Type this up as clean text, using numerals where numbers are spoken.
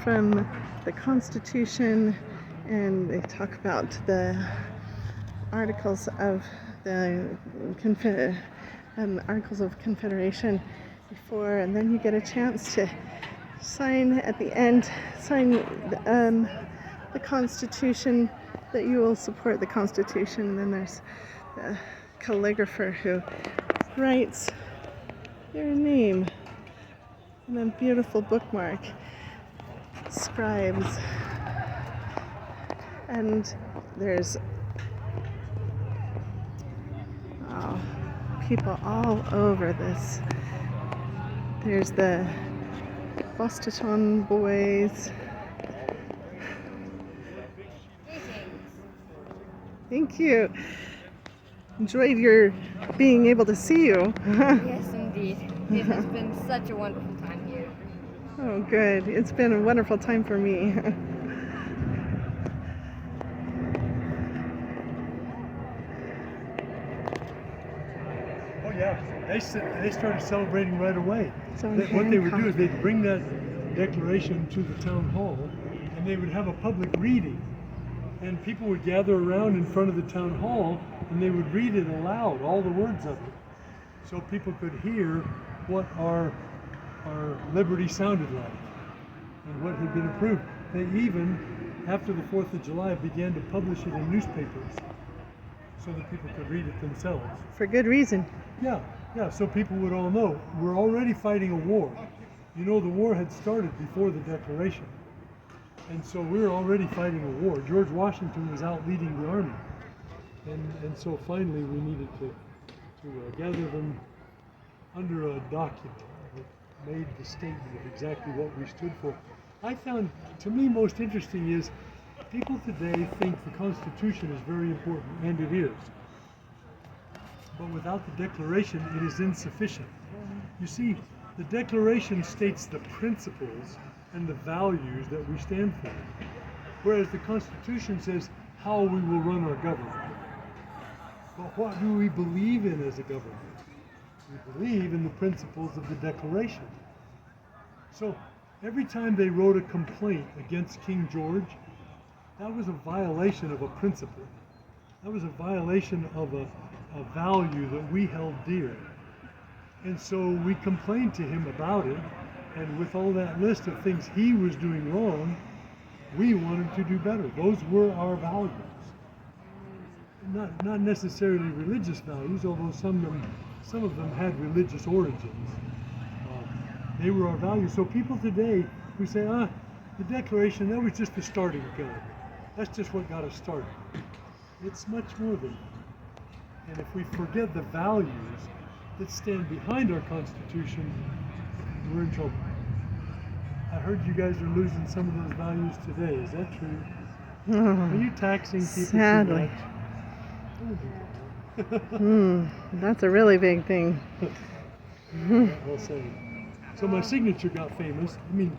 from the Constitution, and they talk about the Articles of the Articles of Confederation before, and then you get a chance to sign at the end, sign the Constitution, that you will support the Constitution. And then there's the calligrapher who writes your name, and then beautiful bookmark, scribes, and there's people all over this. There's the Boston boys. Thank you. Enjoyed your being able to see you. Yes, indeed. It has been such a wonderful time here. Oh, good. It's been a wonderful time for me. Oh yeah, they started celebrating right away. So What they would do is they'd bring that declaration to the town hall, and they would have a public reading, and people would gather around in front of the town hall, and they would read it aloud, all the words of it, so people could hear what our liberty sounded like and what had been approved. They even, after the 4th of July, began to publish it in newspapers so that people could read it themselves. For good reason. Yeah, so people would all know we're already fighting a war. You know, the war had started before the Declaration, and so we're already fighting a war. George Washington was out leading the army, and so finally we needed to gather them under a document that made the statement of exactly what we stood for. I found, to me, most interesting is people today think the Constitution is very important, and it is. But without the Declaration, it is insufficient. You see, the Declaration states the principles and the values that we stand for, whereas the Constitution says how we will run our government. But what do we believe in as a government? We believe in the principles of the Declaration. So every time they wrote a complaint against King George, that was a violation of a principle. That was a violation of a value that we held dear. And so we complained to him about it, and with all that list of things he was doing wrong, we wanted to do better. Those were our values. Not necessarily religious values, although some of them had religious origins. They were our values. So people today who say, the Declaration, that was just the starting gun. That's just what got us started. It's much more than that. And if we forget the values that stand behind our Constitution, we're in trouble. I heard you guys are losing some of those values today. Is that true? Are you taxing people Sadly. too much? That's a really big thing. Well said. So my signature got famous. I mean,